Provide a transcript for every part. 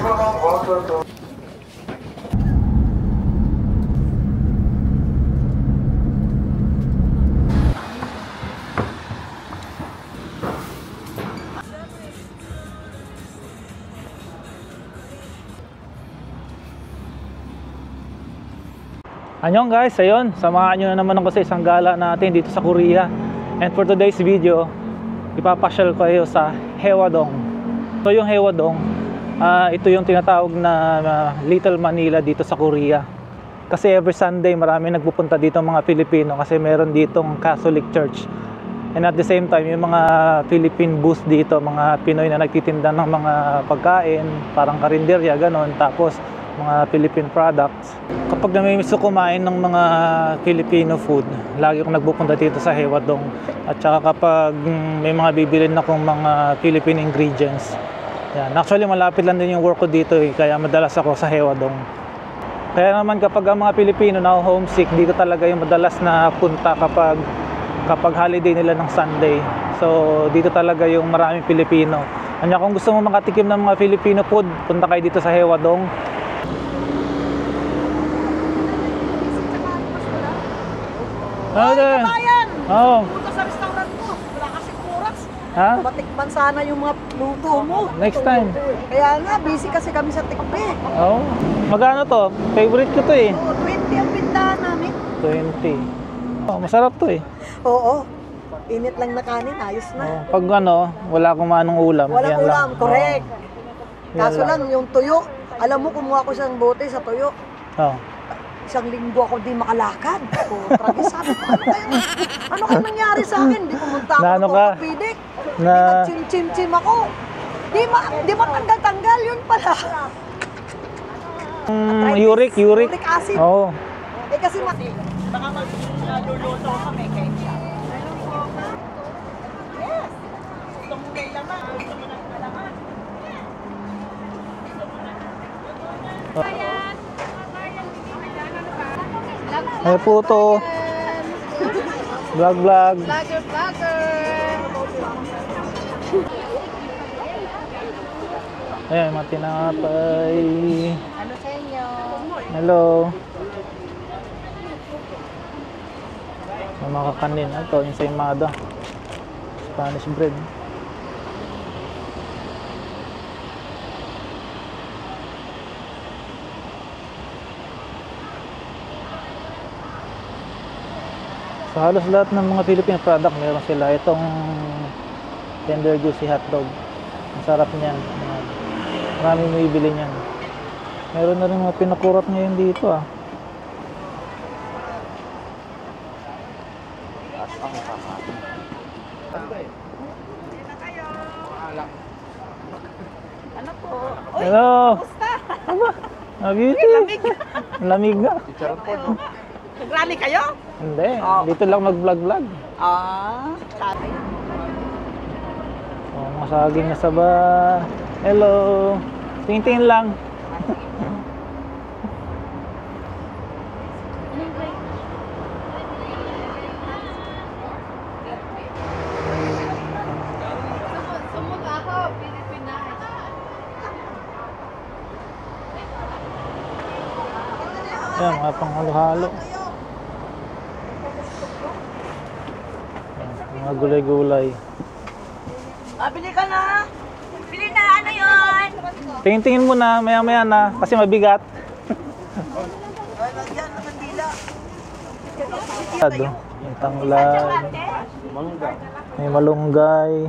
Annyeong guys, ayun, samahan nyo na naman ako sa isang gala natin dito sa Korea. And for today's video, ipapasyal ko kayo sa Haewadong. So yung Haewadong, ito yung tinatawag na Little Manila dito sa Korea. Kasi every Sunday marami nagpupunta dito mga Pilipino kasi meron ditong Catholic Church. And at the same time, yung mga Philippine booths dito, mga Pinoy na nagtitinda ng mga pagkain, parang karinderya, ganon. Tapos mga Philippine products. Kapag namimiss ko kumain ng mga Filipino food, lagi akong nagpupunta dito sa Haewadong. At saka kapag may mga bibilin akong mga Philippine ingredients. Yan. Actually malapit lang din yung work ko dito kaya madalas ako sa Haewadong. Kaya naman kapag ang mga Pilipino na homesick, dito talaga yung madalas na punta kapag holiday nila ng Sunday. So dito talaga yung maraming Pilipino. Kanya kung gusto mo makatikim ng mga Filipino food, punta kayo dito sa Haewadong. Ay, kabayan! Oo. Punta sa restaurant mo. Wala kasi kuras. Ha? Matikman sana yung mga luto mo. Next time. Kaya nga, busy kasi kami sa tikpe. Oo. Magkano to? Favorite ko to eh. Oo, 20 ang pintahan namin. 20. Oh, masarap to eh. Oo. Init lang na kanin, ayos na. Oh, pag ano, wala akong manong ulam. Walang yan ulam, lang. correct. Oh. Kaso Yan lang, yung tuyo. Alam mo, kumuha ko isang bote sa tuyo. Oh. Isang linggo ako di makalakad. Tragi, sabi ko, ano kayo nangyari sa akin? Di pumunta ako Na ano ng ka? orthopedic. Na... Di nag-chim-chim-chim ako. Di matanggal-tanggal, yun pala. Uric. Uric acid. Oo. Eh kasi baka magluluto kami kay siya. Yes. Gusto mo may laman. Gusto mo ng laman. Ay puto. Vlog. Vlogger. Ayan, matinapay. Ano sa inyo? Hello. May mga kanin. Ito, ensaymada. Spanish bread. So, halos lahat ng mga Philippine product meron sila. Itong tender juicy hotdog. Ang sarap niyan. Maraming bibili niyan. Meron na rin mga pinakurot ngayon dito ah. Ano po? Hello. Kumusta? Beauty. Lamig nga. Nag-rally kayo? Hindi. Dito lang mag-vlog. Sabi. Oh, mga saging na saba. Hello. Tingin lang. Ayan, mga panghalo-halo. Mga gulay-gulay. Bili ka na. Bili na, ano yun? Tingin mo na, maya-maya na, kasi mabigat. Yan, nakandila. Yung tanglad. May malunggay.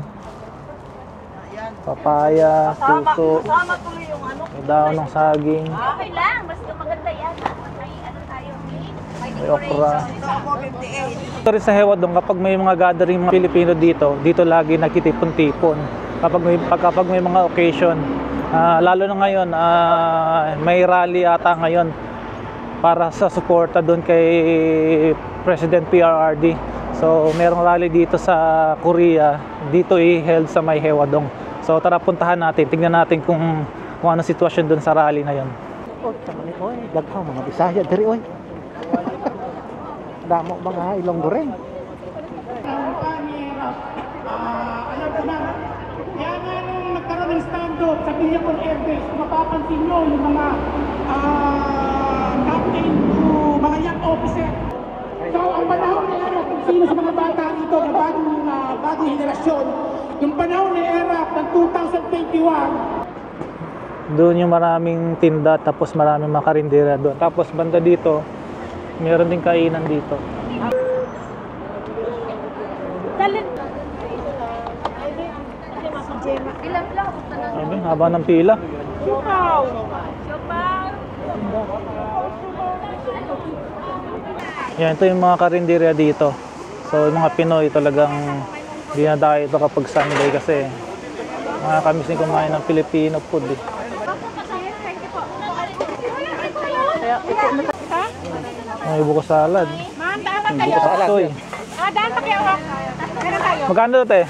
Papaya, puso. Sama tuloy yung ano. May daon ng saging. Okay lang, basta maganda yan. May ano tayo, May okra. Ako, 58. Ito rin sa Haewadong, kapag may mga gathering mga Pilipino dito lagi nagtitipon-tipon. Kapag may mga occasion, lalo na ngayon, may rally ata ngayon para sa suporta doon kay President PRRD. So, merong rally dito sa Korea, dito i-held sa may Haewadong. So, tara puntahan natin, tingnan natin kung ano sitwasyon doon sa rally na yon. Oh, tama ni oy, daghaw mga Bisaya diri oy. Damo mga Ilonggo rin. Alam ko na, yan nga nung nagkaroon ng stand empleyado sa Villacor Air Base. Kung mapapansin nyo, yung mga captain to mga young officer. So, ang panahon ni ERAP, kung sino sa mga bata dito na bagong henerasyon, yung panahon ni ERAP ng 2021, Doon yung maraming tinda, tapos maraming makarindera doon. Tapos banda dito, meron din kainan dito. Sabi, haba ng pila. Yan, ito yung mga karinderya dito. So, yung mga Pinoy talagang dinadayo ito kapag Sunday kasi mga kami sin kumain ng Filipino food eh. May buko salad. ma'am, dapat Buko saksoy. daan pa kayo. Meron tayo. Magkano ito te?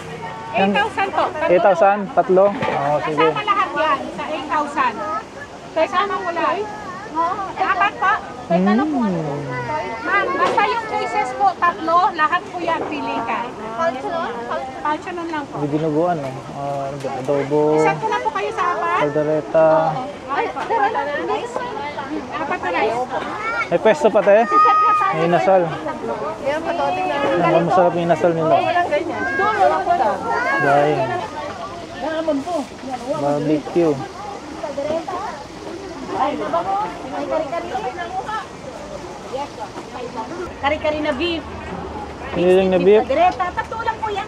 8,000 po. 8,000? Tatlo? Oo, sige. Kasama lahat yan sa 8,000. Kasama wala. Apat po. Ma'am, basta yung cases po, tatlo, lahat po yan, pili ka. Falchonon lang po. Hindi dinuguan no? Adobo, Iset ko na po kayo sa apat. caldereta. Apat na rice. May pwesto pa te? May inasal. Ang masarap yung inasal nila. Dahil. Barbecue. Kari-kari na beef. Piniling na beef. Direta, tatlo lang po yan.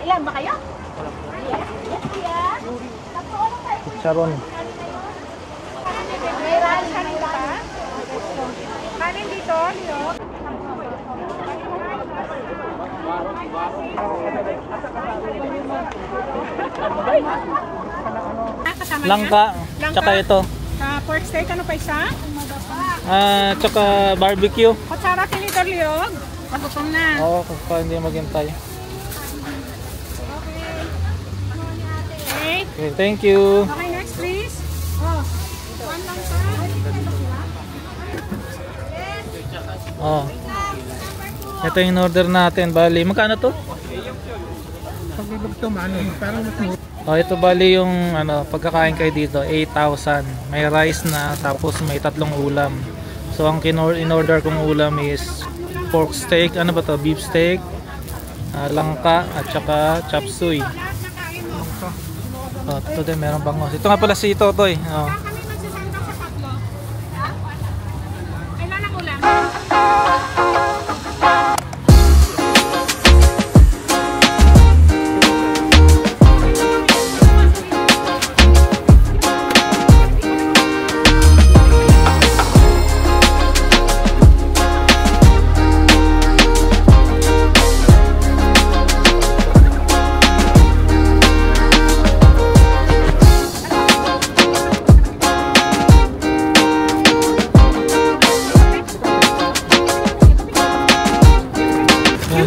Ilan ba kayo? Yes, kuya. Tatlo lang kayo. Charon. May rice kanina pa. Kanin dito, Leo. Kasama Langka. Langka. Tsaka ito. Pork steak, ano pa isa? Tsaka barbecue. Kutsara kinito, Leo. Pagutom na. Oo, pa hindi maghintay. Okay. Okay, thank you. Okay, next please. Oh, one lang pa. Oh. Ito yung order natin. Bali, magkano to? Oh, ito bali yung pagkakain kayo dito, 8,000. May rice na, tapos may tatlong ulam. So ang in-order kong ulam is pork steak, ano ba to? Beef steak, langka, at saka chop suey. Oh, ito din, meron bangos. Ito nga pala si Totoy. Oh. Kami magsasangka sa tatlo. Kailan ang ulam?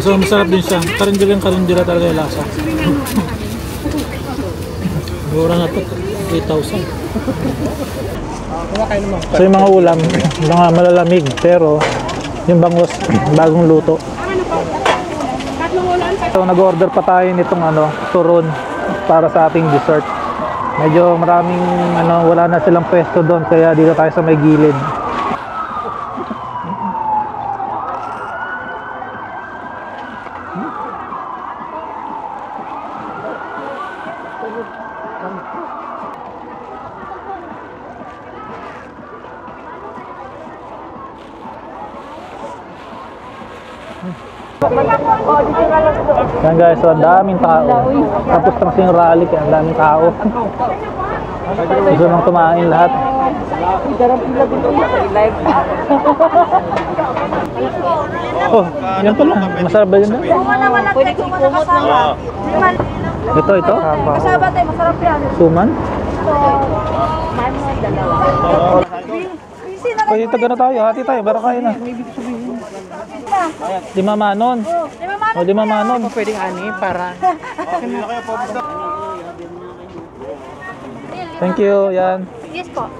So masarap din siya. Karindira talaga yung lasa. Mura na to. 8,000. So yung mga ulam, mga malalamig. Pero yung bangos, bagong luto. Ano po? Tatlong ulam. So nag-order pa tayo nitong turon para sa ating dessert. Medyo maraming wala na silang pwesto doon. Kaya dito tayo sa may gilid. Yan guys, so ang daming tao. Tapos na kasi yung rally kaya ang daming tao. Gusto nang kumain lahat. Oh, yan pala. Masarap ba yun? Pwede ko kasama. Ito. Kasama tayo, masarap yan. Suman? Busy na Pwede taga na tayo. Hati tayo. Para kain na. Lima manon. O, lima manon. Pwedeng ani para... Thank you. Yan. Yes po.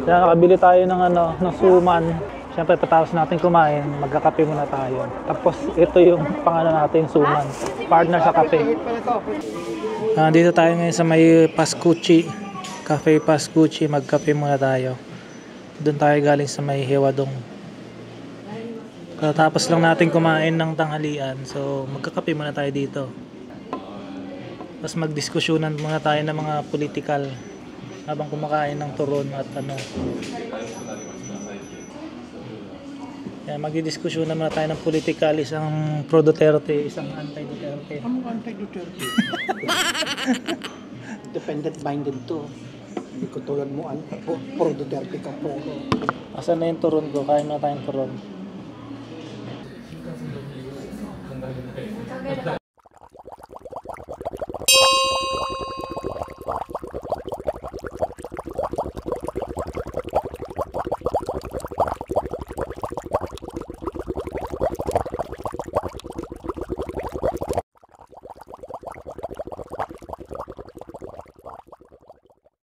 Yan, nakabili tayo ng ng suman. Siyempre, patapos natin kumain, magkakape muna tayo. Tapos, ito yung pangano natin, suman. Partner sa kape. Dito tayo ngayon sa may Pascucci, Cafe Pascucci. Magkape muna tayo. Doon tayo galing sa may Hewadong. Tapos lang natin kumain ng tanghalian, so magkakape muna tayo dito. Tapos magdiskusyonan muna tayo ng mga political habang kumakain ng turon at ano. Kaya magdidiskusyon naman tayo ng political, isang pro Duterte, isang anti-Duterte. Ano anti-Duterte? Dependent-minded to. Hindi ko tulad mo, pro Duterte ka po. Asan na yung turon ko? Kain na tayong turon.